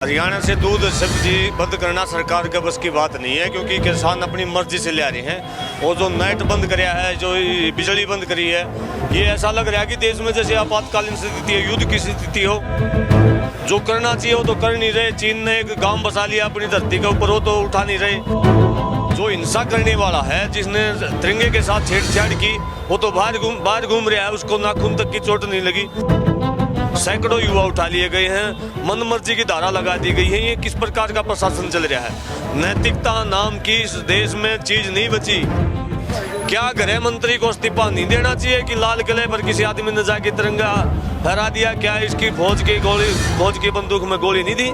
हरियाणा से दूध सब्जी बंद करना सरकार के बस की बात नहीं है, क्योंकि किसान अपनी मर्जी से ले आ रहे हैं। और जो नेट बंद कराया है, जो बिजली बंद करी है, ये ऐसा लग रहा है कि देश में जैसे आपातकालीन स्थिति है, युद्ध की स्थिति हो। जो करना चाहिए वो तो कर नहीं रहे। चीन ने एक गांव बसा लिया अपनी धरती के ऊपर, वो तो उठा नहीं रहे। जो हिंसा करने वाला है, जिसने तिरंगे के साथ छेड़छाड़ की, वो तो बाहर घूम रहा है, उसको नाखून तक की चोट नहीं लगी। सैकड़ों युवा उठा लिए गए हैं, मन मर्जी की धारा लगा दी गई है। ये किस प्रकार का प्रशासन चल रहा है? नैतिकता नाम की इस देश में चीज नहीं बची। क्या गृह मंत्री को इस्तीफा नहीं देना चाहिए कि लाल किले पर किसी आदमी ने जाके तिरंगा फहरा दिया? क्या इसकी फौज की बंदूक में गोली नहीं दी?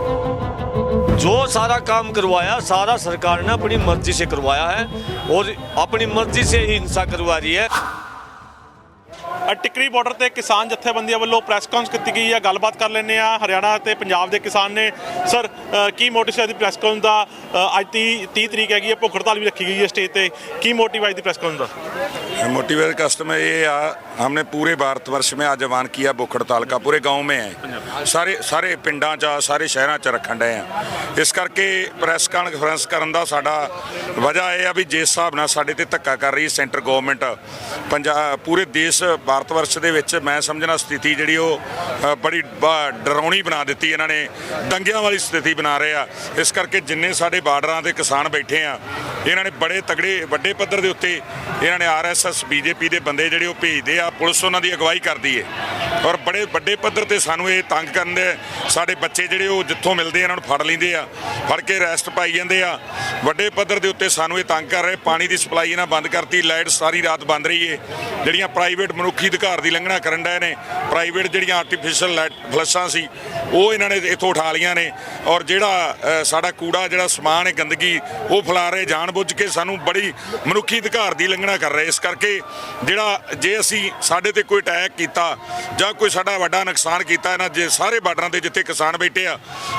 जो सारा काम करवाया, सारा सरकार ने अपनी मर्जी से करवाया है और अपनी मर्जी से ही हिंसा करवा रही है। टिकरी ਬਾਰਡਰ ਤੇ ਕਿਸਾਨ ਜਥੇਬੰਦੀਆਂ ਵੱਲੋਂ ਪ੍ਰੈਸ ਕਾਨਫਰੰਸ ਕੀਤੀ ਗਈ ਹੈ। ਗੱਲਬਾਤ ਕਰ ਲੈਂਦੇ ਆ ਹਰਿਆਣਾ ਤੇ ਪੰਜਾਬ ਦੇ ਕਿਸਾਨ ਨੇ। ਸਰ, ਕੀ ਮੋਟਿਵ ਹੈ ਦੀ ਪ੍ਰੈਸ ਕਾਨਫਰੰਸ ਦਾ? ਅੱਜ 30 ਤਰੀਕ ਹੈਗੀ ਹੈ, ਭੁੱਖ ਹੜਤਾਲ ਵੀ ਰੱਖੀ ਗਈ ਹੈ ਸਟੇਜ ਤੇ। ਕੀ ਮੋਟਿਵ ਹੈ ਦੀ ਪ੍ਰੈਸ कानून का? मोटिवेट कस्टमर ये हमने पूरे भारतवर्ष में आज आह्वान किया भुख हड़ताल का। पूरे गांव में है, सारे पिंडा सारे शहरों च रखन डे हैं। इस करके प्रैस कानफ्रेंस करन दा साडा वजह यह है भी जिस हिसाब नाल साडे ते धक्का कर रही सेंटर गवर्नमेंट पंजाब पूरे देश भारतवर्ष दे विच मैं समझना स्थिति जिहड़ी वो बड़ी डरावनी बना दी। इन्हां ने दंगियां वाली स्थिति बना रहे हैं। इस करके जिन्ने साडे बार्डरां ते किसान बैठे हैं, इन्हां ने बड़े तगड़े वड्डे पद्धर दे उत्ते इन्हां ने RSS BJP दे बंदे जिहड़े वो भेजदे आ, पुलिस उन्हां दी अगवाई करदी है और बड़े वड्डे पद्धर ते सानूं ये तंग करन दे। साडे बच्चे जिहड़े वो जिੱਥੋਂ मिलदे इन्हां नूं फड़ लैंदे आ, फड़ के अरैसट पाई जांदे आ। वड्डे पद्धर दे उत्ते सानूं ये तंग कर रहे। पानी दी सप्लाई इन्हां बंद करती, लाइट सारी रात बंद रही है। जिहड़ियां प्राइवेट मनुखी अधिकार दी लंघना करन डए ने, प्राइवेट जिहड़ियां आर्टिफिशियल लाइट फ्लशां सी वो इन्हां ने इत्थों उठा लियां ने और जिहड़ा साडा कूड़ा जिहड़ा समान है गंदगी वो फैला रहे जानबुੱਝ के। सानूं बड़ी मनुखी अधिकार दी लंघना कर रहे। इस करके ਜਿਹੜਾ ਜੇ ਅਸੀਂ ਸਾਡੇ ਤੇ ਕੋਈ ਅਟੈਕ ਕੀਤਾ ਜਾਂ ਕੋਈ ਸਾਡਾ ਵੱਡਾ ਨੁਕਸਾਨ ਕੀਤਾ ਇਹਨਾਂ ਜੇ ਸਾਰੇ ਬਾਰਡਰਾਂ ਤੇ ਜਿੱਥੇ ਕਿਸਾਨ ਬੈਠੇ ਆ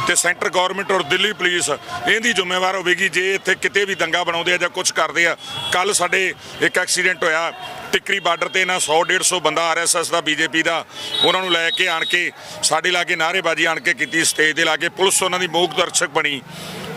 ਤੇ ਸੈਂਟਰ ਗਵਰਨਮੈਂਟ ਔਰ ਦਿੱਲੀ ਪੁਲਿਸ ਇਹਦੀ ਜ਼ਿੰਮੇਵਾਰ ਹੋਵੇਗੀ। ਜੇ ਇੱਥੇ ਕਿਤੇ ਵੀ ਦੰਗਾ ਬਣਾਉਂਦੇ ਆ ਜਾਂ ਕੁਝ ਕਰਦੇ ਆ। ਕੱਲ ਸਾਡੇ ਇੱਕ ਐਕਸੀਡੈਂਟ ਹੋਇਆ ਟਿੱਕਰੀ ਬਾਰਡਰ ਤੇ ਇਹਨਾਂ 100-150 ਬੰਦਾ RSS ਦਾ BJP ਦਾ ਉਹਨਾਂ ਨੂੰ ਲੈ ਕੇ ਆਣ ਕੇ ਸਾਡੇ ਲਾਗੇ ਨਾਅਰੇਬਾਜ਼ੀ ਆਣ ਕੇ ਕੀਤੀ, ਸਟੇਜ ਦੇ ਲਾਗੇ ਪੁਲਿਸ ਉਹਨਾਂ ਦੀ ਮੂਕ ਦਰਸ਼ਕ ਬਣੀ,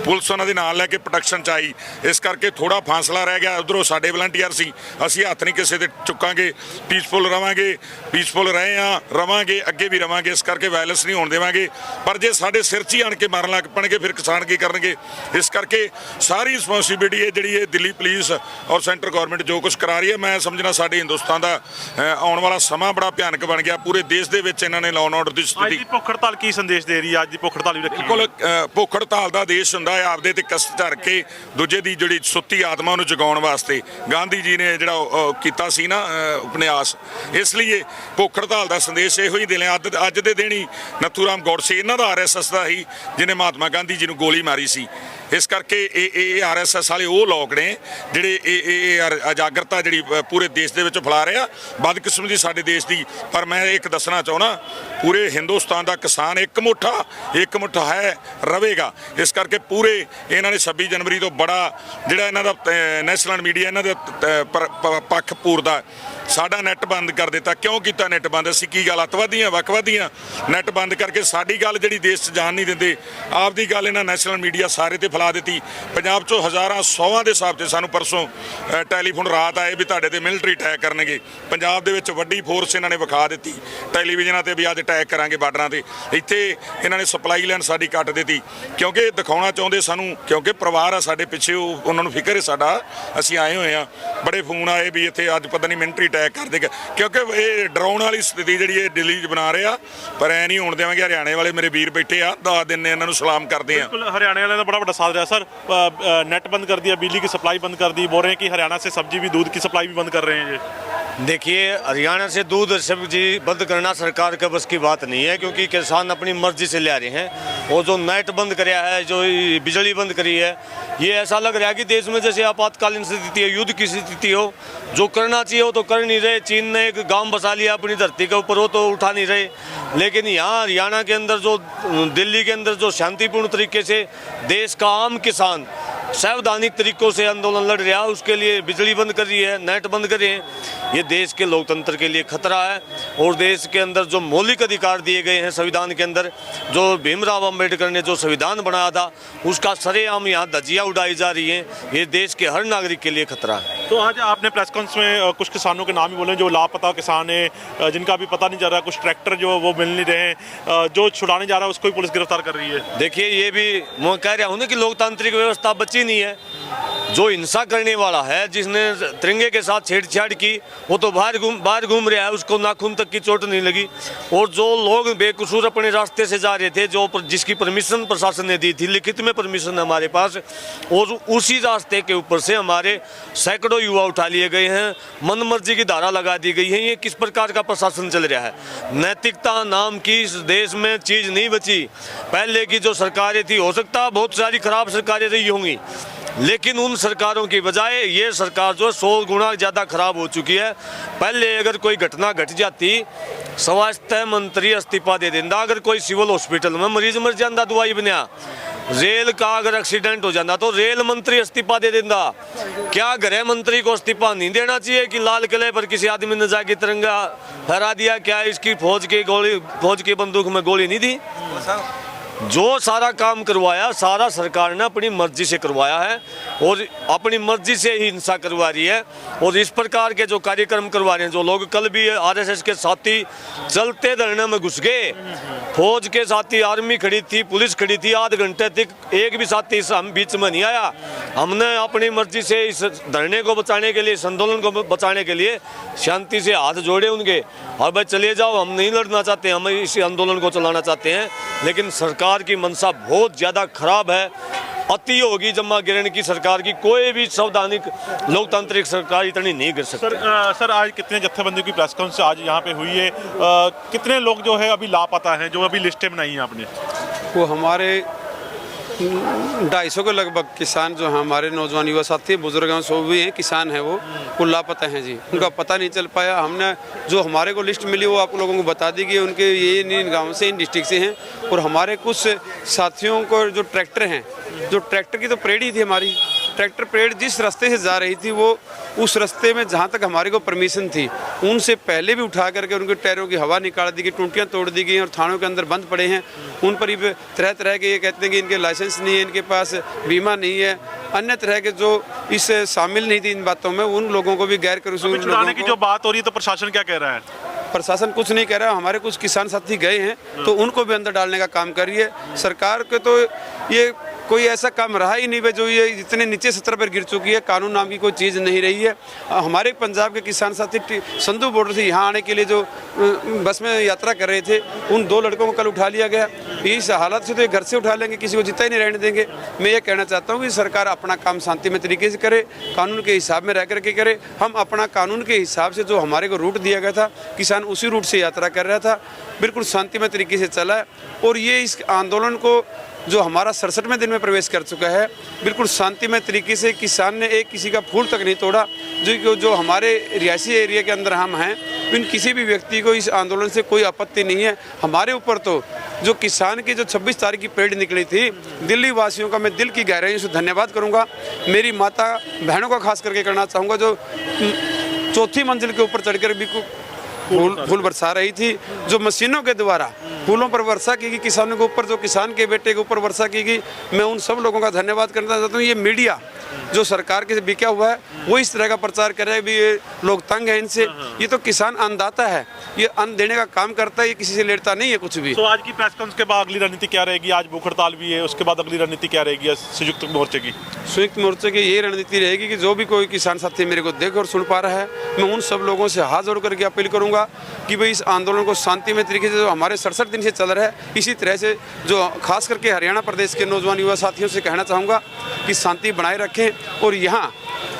ਪੁਲਿਸ ਉਹਨਾਂ ਦੇ ਨਾਲ ਲੈ ਕੇ ਪ੍ਰੋਟੈਕਸ਼ਨ ਚ ਆਈ। ਇਸ ਕਰਕੇ ਥੋੜਾ ਫਾਸਲਾ ਰਹਿ ਗਿਆ। ਉਧਰੋਂ ਸਾਡੇ ਵਲੰਟੀਅਰ ਸੀ, ਅਸੀਂ ਹੱਥ ਨਹੀਂ ਕਿਸੇ ਦੇ ਚੁੱਕਾਂਗੇ, ਪੀਸਫੁਲ ਰਵਾਂਗੇ, ਪੀਸਫੁਲ ਰਹੇ ਆ, ਰਵਾਂਗੇ, ਅੱਗੇ ਵੀ ਰਵਾਂਗੇ। ਇਸ ਕਰਕੇ ਵਾਇਲੈਂਸ ਨਹੀਂ ਹੋਣ ਦੇਵਾਂਗੇ। ਪਰ ਜੇ ਸਾਡੇ ਸਿਰ 'ਚ ਹੀ ਆਣ ਕੇ ਮਾਰਨ ਲੱਗ ਪਣਗੇ ਫਿਰ ਕਿਸਾਨ ਕੀ ਕਰਨਗੇ? ਇਸ ਕਰਕੇ ਸਾਰੀ ਰਿਸਪੌਂਸਿਬਿਲਿਟੀ ਹੈ ਜਿਹੜੀ ਇਹ ਦਿੱਲੀ ਪੁਲਿਸ ਔਰ ਸੈਂਟਰ ਗਵਰਨਮੈਂਟ ਜੋ ਕੁਝ ਕਰਾ ਰਹੀ ਹੈ। ਮੈਂ ਸਮਝਣਾ ਸਾਡੇ ਹਿੰਦੁਸਤਾਨ ਦਾ ਆਉਣ ਵਾਲਾ ਸਮਾਂ ਬੜਾ ਭਿਆਨਕ ਬਣ ਗਿਆ। ਪੂਰੇ ਦੇਸ਼ ਦੇ ਵਿੱਚ ਇਹਨਾਂ ਨੇ ਲਾਅ ਐਂਡ ਆਰਡਰ ਦੀ ਸਥਿਤੀ। ਅੱਜ ਦੀ ਭੁੱਖ ਹੜਤਾਲ ਕੀ ਸੰਦੇਸ਼ ਦੇ ਰਹੀ ਹੈ? ਅੱਜ ਦੀ ਭੁੱਖ ਹੜਤਾਲ ਵੀ ਰੱਖੀ ਬਿਲਕੁਲ ਭੁੱਖ ਹੜਤਾਲ ਦਾ ਦੇਸ਼ ਹੁੰਦਾ ਹੈ ਆਪਦੇ ਤੇ ਕਸ਼ਟ ਧਰ ਕੇ ਦੂਜੇ ਦੀ ਜਿਹੜੀ ਸੁੱਤੀ ਆਤਮਾ ਨੂੰ ਜਗਾਉਣ ਵਾਸਤੇ। ਗਾਂਧੀ ਜੀ ਨੇ ਜਿਹੜਾ ਕੀਤਾ ਸੀ ਨਾ ਉਪਨਿਆਸ, ਇਸ ਲਈ ਭੁੱਖ ਹੜਤਾਲ ਦਾ ਸੰਦੇਸ਼ ਇਹੋ ਹੀ ਦੇਣਾ। ਅੱਜ ਦੇ ਦਿਨ ਹੀ ਨੱਥੂਰਾਮ ਗੌਡਸੇ ਇਹਨਾਂ ਦਾ RSS ਦਾ ਹੀ ਜਿਹਨੇ ਮਹਾਤਮਾ ਗਾਂਧੀ ਜੀ ਨੂੰ ਗੋਲੀ ਮਾਰੀ ਸੀ। ਇਸ ਕਰਕੇ ਇਹ RSS ਵਾਲੇ ਉਹ ਲੋਕ ਨੇ ਜਿਹੜੇ ਇਹ ਅਜਾਗਰਤਾ ਜਿਹੜੀ ਪੂਰੇ ਦੇਸ਼ ਦੇ ਵਿੱਚ ਫੈਲਾ ਰਹੇ ਆ, ਬਦਕਿਸਮਤੀ ਸਾਡੇ ਦੇਸ਼ ਦੀ। ਪਰ ਮੈਂ ਇੱਕ ਦੱਸਣਾ ਚਾਹੁੰਦਾ, ਪੂਰੇ ਹਿੰਦੁਸਤਾਨ ਦਾ ਕਿਸਾਨ ਇੱਕ ਮੁੱਠ ਹੈ ਰਹੇਗਾ। ਇਸ ਕਰਕੇ ਪੂਰੇ ਇਹਨਾਂ ਨੇ 26 ਜਨਵਰੀ ਤੋਂ ਬੜਾ ਜਿਹੜਾ ਇਹਨਾਂ ਦਾ ਨੈਸ਼ਨਲ ਮੀਡੀਆ ਇਹਨਾਂ ਦਾ ਪੱਖ ਪੂਰਦਾ। ਸਾਡਾ ਨੈੱਟ ਬੰਦ ਕਰ ਦਿੱਤਾ। ਕਿਉਂ ਕੀਤਾ ਨੈੱਟ ਬੰਦ? ਅਸੀਂ ਕੀ ਗੱਲ ਅੱਤਵਾਦੀਆਂ ਵੱਖਵਾਦੀਆਂ ਨੈੱਟ ਬੰਦ ਕਰਕੇ ਸਾਡੀ ਗੱਲ ਜਿਹੜੀ ਦੇਸ਼ 'ਚ ਜਾਣ ਨਹੀਂ ਦਿੰਦੇ, ਆਪਦੀ ਗੱਲ ਇਹਨਾਂ ਨੈਸ਼ਨਲ ਮੀਡੀਆ ਸਾਰੇ ਤੇ ਫੈਲਾ ਦਿੱਤੀ। ਪੰਜਾਬ 'ਚੋਂ ਹਜ਼ਾਰਾਂ ਸੌਆਂ ਦੇ ਹਿਸਾਬ 'ਤੇ ਸਾਨੂੰ ਪਰਸੋਂ ਟੈਲੀਫੋਨ ਰਾਤ ਆਏ ਵੀ ਤੁਹਾਡੇ ਤੇ ਮਿਲਟਰੀ ਅਟੈਕ ਕਰਨਗੇ। ਪੰਜਾਬ ਦੇ ਵਿੱਚ ਵੱਡੀ ਫੋਰਸ ਇਹਨਾਂ ਨੇ ਵਿਖਾ ਦਿੱਤੀ ਟੈਲੀਵਿਜ਼ਨਾਂ ਤੇ ਵੀ ਅੱਜ ਅਟੈਕ ਕਰਾਂਗੇ ਬਾਰਡਰਾਂ ਤੇ। ਇੱਥੇ ਇਹਨਾਂ ਨੇ ਸਪਲਾਈ ਲਾਈਨ ਸਾਡੀ ਕੱਟ ਦਿੱਤੀ ਕਿਉਂਕਿ ਦਿਖਾਉਣਾ ਚਾਹੁੰਦੇ ਸਾਨੂੰ, ਕਿਉਂਕਿ ਪਰਿਵਾਰ ਆ ਸਾਡੇ ਪਿੱਛੇ, ਉਹਨਾਂ ਨੂੰ ਫਿਕਰ ਹੈ ਸਾਡਾ। ਅਸੀਂ ਆਏ ਹੋਏ ਆ, ਬੜੇ ਫੋਨ ਆਏ ਵੀ ਇੱਥੇ ਅੱਜ ਪਤਾ ਨਹੀਂ ਮਿਲਟਰੀ ਅਟੈਕ ਕਰ ਦੇਗਾ, ਕਿਉਂਕਿ ਇਹ ਡਰਾਉਣ ਵਾਲੀ ਸਥਿਤੀ ਜਿਹੜੀ ਇਹ ਦਿੱਲੀ 'ਚ ਬਣਾ ਰਹੇ ਆ। ਪਰ ਐ ਨਹੀਂ ਹੋਣ ਦੇਵਾਂਗੇ। ਹਰਿਆਣੇ ਵਾਲੇ ਮੇਰੇ ਵੀਰ ਬੈਠੇ ਆ, 10 ਦਿਨ ਨੇ ਇਹਨਾਂ ਨੂੰ ਸਲਾਮ ਕਰਦੇ ਆ। बिल्कुल हरियाणा वाले का बड़ा बड़ा साथ रहा सर। नेट बंद कर दिया, बिजली की सप्लाई बंद कर दी, बोल रहे हैं कि हरियाणा से सब्जी भी दूध की सप्लाई भी बंद कर रहे हैं ये। देखिए, हरियाणा से दूध सब्जी बंद करना सरकार के बस की बात नहीं है, क्योंकि किसान अपनी मर्जी से ले आ रहे हैं। और जो नेट बंद कराया है, जो बिजली बंद करी है, ये ऐसा लग रहा है कि देश में जैसे आपातकालीन स्थिति है, युद्ध की स्थिति हो। जो करना चाहिए वो तो कर नहीं रहे। चीन ने एक गांव बसा लिया अपनी धरती के ऊपर, वो तो उठा नहीं रहे। लेकिन यहाँ हरियाणा के अंदर जो दिल्ली के अंदर जो शांतिपूर्ण तरीके से देश का आम किसान संवैधानिक तरीकों से आंदोलन लड़ रहा है, उसके लिए बिजली बंद कर रही है, नेट बंद कर रही है। ये देश के लोकतंत्र के लिए खतरा है। और देश के अंदर जो मौलिक अधिकार दिए गए हैं संविधान के अंदर, जो भीमराव अंबेडकर ने जो संविधान बनाया था, उसका सरेआम यहाँ धज्जियाँ उड़ाई जा रही हैं। ये देश के हर नागरिक के लिए खतरा है। तो आज आपने प्रेस कॉन्फ्रेंस में कुछ किसानों के नाम ही बोले जो लापता किसान है, जिनका अभी पता नहीं चल रहा, कुछ ट्रैक्टर जो वो मिल नहीं रहे हैं, जो छुड़ाने जा रहा है उसको भी पुलिस गिरफ्तार कर रही है। देखिए, ये भी मैं कह रहा हूँ ना कि लोकतांत्रिक व्यवस्था बची नहीं है। जो हिंसा करने वाला है, जिसने तिरंगे के साथ छेड़छाड़ की, वो तो बाहर घूम रहा है, उसको नाखून तक की चोट नहीं लगी। और जो लोग बेकसूर अपने रास्ते से जा रहे थे, जिसकी परमिशन प्रशासन ने दी थी, लिखित में परमिशन है हमारे पास, और उसी रास्ते के ऊपर से हमारे सैकड़ों युवा उठा लिए गए हैं, मनमर्जी की धारा लगा दी गई है। ये किस प्रकार का प्रशासन चल रहा है? नैतिकता नाम की इस देश में चीज़ नहीं बची। पहले की जो सरकारें थी, हो सकता है बहुत सारी खराब सरकारें रही होंगी, लेकिन उन सरकारों की बजाय ये सरकार जो 100 गुना ज़्यादा खराब हो चुकी है। पहले अगर कोई घटना घट जाती, स्वास्थ्य मंत्री इस्तीफा दे देता। अगर कोई सिविल हॉस्पिटल में मरीज मर जाता दवाई बिना, रेल का अगर एक्सीडेंट हो जाता तो रेल मंत्री इस्तीफा दे देता। क्या गृह मंत्री को इस्तीफा नहीं देना चाहिए कि लाल किले पर किसी आदमी ने जाके तिरंगा फहरा दिया? क्या इसकी फौज की बंदूक में गोली नहीं दी? जो सारा काम करवाया, सारा सरकार ने अपनी मर्जी से करवाया है और अपनी मर्जी से ही हिंसा करवा रही है। और इस प्रकार के जो कार्यक्रम करवा रहे हैं, जो लोग कल भी आरएसएस के साथी चलते धरने में घुस गए, फौज के साथी, आर्मी खड़ी थी, पुलिस खड़ी थी, आध घंटे तक एक भी साथी इस बीच में नहीं आया। हमने अपनी मर्जी से इस धरने को बचाने के लिए, इस आंदोलन को बचाने के लिए शांति से हाथ जोड़े उनके, और भाई चले जाओ, हम नहीं लड़ना चाहते, हम इस आंदोलन को चलाना चाहते हैं। लेकिन सरकार की मंशा बहुत ज़्यादा खराब है। अति होगी जम्मा गिरने की सरकार की, कोई भी संवैधानिक लोकतांत्रिक सरकार इतनी नहीं गिर सकती। सर आज कितने जत्थेबंदियों की प्रेस कॉन्फ्रेंस आज यहाँ पे हुई है? कितने लोग जो है अभी लापता हैं, जो अभी लिस्टें बनाई हैं आपने? वो हमारे 250 के लगभग किसान जो हैं, हमारे नौजवान युवा साथी, बुजुर्ग हैं, सो भी हैं, किसान हैं, वो लापता हैं जी। उनका पता नहीं चल पाया। हमने जो हमारे को लिस्ट मिली वो आप लोगों को बता दी गई। उनके ये इन गाँव से, इन डिस्ट्रिक्ट से हैं। और हमारे कुछ साथियों को जो ट्रैक्टर हैं, जो ट्रैक्टर की तो परेड ही थी हमारी, ट्रैक्टर परेड जिस रास्ते से जा रही थी, वो उस रास्ते में जहाँ तक हमारे को परमिशन थी, उनसे पहले भी उठा करके उनके टायरों की हवा निकाल दी गई, टूटियाँ तोड़ दी गई और थानों के अंदर बंद पड़े हैं। उन पर ही तरह तरह के ये कहते हैं कि इनके लाइसेंस नहीं है, इनके पास बीमा नहीं है, अन्य तरह के जो इससे शामिल नहीं थी इन बातों में, उन लोगों को भी गैर कानूनी छुड़ाने की जो बात हो रही है तो प्रशासन क्या कह रहा है? प्रशासन कुछ नहीं कह रहा। हमारे कुछ किसान साथी गए हैं तो उनको भी अंदर डालने का काम कर रही है सरकार के। तो ये कोई ऐसा काम रहा ही नहीं है जो ये इतने नीचे स्तर पर गिर चुकी है। कानून नाम की कोई चीज़ नहीं रही है। हमारे पंजाब के किसान साथी संधू बॉर्डर से यहाँ आने के लिए जो बस में यात्रा कर रहे थे, उन 2 लड़कों को कल उठा लिया गया। इस हालत से तो ये घर से उठा लेंगे, किसी को जितना ही नहीं रहने देंगे। मैं ये कहना चाहता हूँ कि सरकार अपना काम शांतिमय तरीके से करे, कानून के हिसाब में रह करके करे। हम अपना कानून के हिसाब से जो हमारे को रूट दिया गया था, किसान उसी रूट से यात्रा कर रहा था, बिल्कुल शांतिमय तरीके से चला है। और ये इस आंदोलन को जो हमारा 67वें दिन में प्रवेश कर चुका है, बिल्कुल शांतिमय तरीके से किसान ने एक किसी का फूल तक नहीं तोड़ा। जो हमारे रियासी एरिया के अंदर हम हैं, इन किसी भी व्यक्ति को इस आंदोलन से कोई आपत्ति नहीं है। हमारे ऊपर तो जो किसान की जो 26 तारीख की परेड निकली थी, दिल्ली वासियों का मैं दिल की गहराइयों से धन्यवाद करूँगा। मेरी माता बहनों का खास करके करना चाहूँगा, जो 4थी मंजिल के ऊपर चढ़कर भी फूल बरसा रही थी, जो मशीनों के द्वारा फूलों पर वर्षा की गई किसानों के ऊपर, जो किसान के बेटे के ऊपर वर्षा की गई। मैं उन सब लोगों का धन्यवाद करना चाहता हूँ। ये मीडिया जो सरकार के बिका हुआ है, वो इस तरह का प्रचार कर रहा है भी ये लोग तंग है इनसे। ये तो किसान अन्नदाता है, ये अन्न देने का काम करता है, ये किसी से लेता नहीं है कुछ भी। तो आज की प्रेस कॉन्फ्रेंस के बाद अगली रणनीति क्या रहेगी? आज भूख हड़ताल भी है, उसके बाद अगली रणनीति क्या रहेगी संयुक्त मोर्चे की? संयुक्त मोर्चे की ये रणनीति रहेगी कि जो भी कोई किसान साथी मेरे को देख और सुन पा रहा है, मैं उन सब लोगों से हाथ जोड़ करके अपील करूंगा कि भाई इस आंदोलन को शांतिमय तरीके से, जो हमारे 67 दिन से चल रहा है, इसी तरह से जो खास करके हरियाणा प्रदेश के नौजवान युवा साथियों से कहना चाहूँगा कि शांति बनाए रखें और यहाँ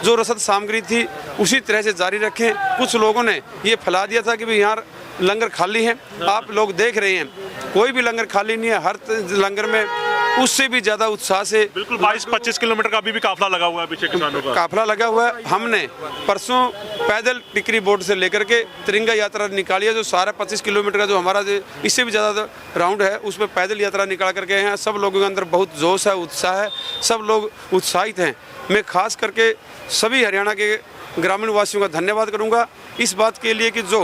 जो रसद सामग्री थी उसी तरह से जारी रखें। कुछ लोगों ने ये फैला दिया था कि भाई यहाँ लंगर खाली है, आप लोग देख रहे हैं कोई भी लंगर खाली नहीं है। हर लंगर में उससे भी ज़्यादा उत्साह से बिल्कुल 22-25 किलोमीटर का अभी भी काफिला लगा हुआ है पीछे किसानों का। काफिला लगा हुआ है। हमने परसों पैदल टिकरी बोर्ड से लेकर के तिरंगा यात्रा निकाली है, जो सारा 25 किलोमीटर का जो हमारा इससे भी ज़्यादा राउंड है, उसमें पैदल यात्रा निकाल करके हैं। सब लोगों के अंदर बहुत जोश है, उत्साह है, सब लोग उत्साहित हैं। मैं खास करके सभी हरियाणा के ग्रामीण वासियों का धन्यवाद करूंगा इस बात के लिए कि जो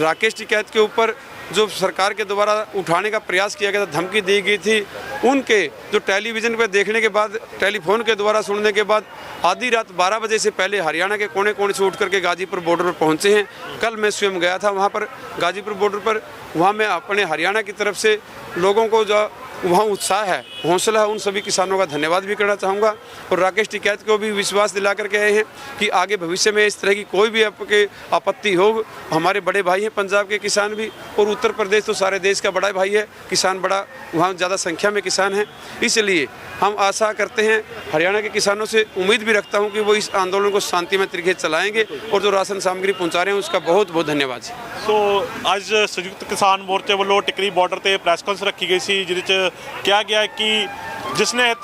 राकेश टिकैत के ऊपर जो सरकार के द्वारा उठाने का प्रयास किया गया था, धमकी दी गई थी, उनके जो टेलीविज़न पर देखने के बाद, टेलीफोन के द्वारा सुनने के बाद आधी रात 12 बजे से पहले हरियाणा के कोने कोने से उठ करके गाजीपुर बॉर्डर पर पहुंचे हैं। कल मैं स्वयं गया था वहां पर गाजीपुर बॉर्डर पर। वहां मैं अपने हरियाणा की तरफ से लोगों को जो वहाँ उत्साह है, हौसला है, उन सभी किसानों का धन्यवाद भी करना चाहूँगा। और राकेश टिकैत को भी विश्वास दिला करके आए हैं कि आगे भविष्य में इस तरह की कोई भी आपके आपत्ति हो, हमारे बड़े भाई हैं पंजाब के किसान भी, और उत्तर प्रदेश तो सारे देश का बड़ा भाई है, किसान बड़ा, वहाँ ज़्यादा संख्या में किसान हैं। इसलिए हम आशा करते हैं, हरियाणा के किसानों से उम्मीद भी रखता हूँ कि वो इस आंदोलन को शांति में तरीके से चलाएँगे, और जो राशन सामग्री पहुँचा रहे हैं उसका बहुत बहुत धन्यवाद जी। ਸੋ ਅੱਜ ਸੰਯੁਕਤ ਕਿਸਾਨ ਮੋਰਚੇ ਵੱਲੋਂ ਟਿਕਰੀ ਬਾਰਡਰ ਤੇ ਪ੍ਰੈਸ ਕਾਨਫਰੰਸ ਰੱਖੀ ਗਈ ਸੀ, ਜਿਹਦੇ 'ਚ ਕਿਹਾ ਗਿਆ ਕਿ ਜਿਸਨੇ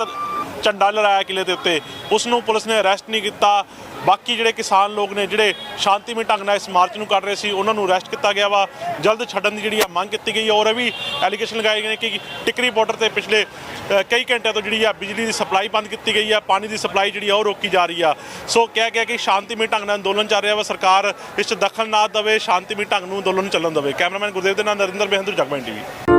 ਝੰਡਾ ਲਹਿਰਾਇਆ ਕਿਲੇ ਦੇ ਉੱਤੇ ਉਸ ਨੂੰ ਪੁਲਿਸ ਨੇ ਅਰੈਸਟ ਨਹੀਂ ਕੀਤਾ। ਬਾਕੀ ਜਿਹੜੇ ਕਿਸਾਨ ਲੋਕ ਨੇ ਜਿਹੜੇ ਸ਼ਾਂਤੀਮਈ ਢੰਗ ਨਾਲ ਇਸ ਮਾਰਚ ਨੂੰ ਕਰ ਰਹੇ ਸੀ, ਉਹਨਾਂ ਨੂੰ ਅਰੈਸਟ ਕੀਤਾ ਗਿਆ ਵਾ, ਜਲਦ ਛੱਡਣ ਦੀ ਜਿਹੜੀ ਆ ਮੰਗ ਕੀਤੀ ਗਈ ਹੈ। ਔਰ ਇਹ ਵੀ ਐਲੀਗੇਸ਼ਨ ਲਗਾਏ ਗਏ ਨੇ ਕਿ ਟਿਕਰੀ ਬਾਰਡਰ ਤੇ ਪਿਛਲੇ ਕਈ ਘੰਟਿਆਂ ਤੋਂ ਜਿਹੜੀ ਆ ਬਿਜਲੀ ਦੀ ਸਪਲਾਈ ਬੰਦ ਕੀਤੀ ਗਈ ਆ, ਪਾਣੀ ਦੀ ਸਪਲਾਈ ਜਿਹੜੀ ਆ ਉਹ ਰੋਕੀ ਜਾ ਰਹੀ ਆ। ਸੋ ਕਿਹਾ ਗਿਆ ਕਿ ਸ਼ਾਂਤੀਮਈ ਢੰਗ ਨਾਲ ਅੰਦੋਲਨ ਚੱਲ ਰਿਹਾ ਵਾ, ਸਰਕਾਰ ਇਸ 'ਚ ਦਖਲ ਨਾ ਦੇਵੇ, ਸ਼ਾਂਤੀਮਈ ਢੰਗ ਨੂੰ ਅੰਦੋਲਨ ਚੱਲਣ ਦੇਵੇ। ਕੈਮਰਾਮੈਨ ਗੁਰਦੇਵ ਦੇ ਨਾਲ ਨਰਿੰਦਰ ਬੇਹੰਦੂ, ਜਗਬਾਣੀ ਟੀਵੀ।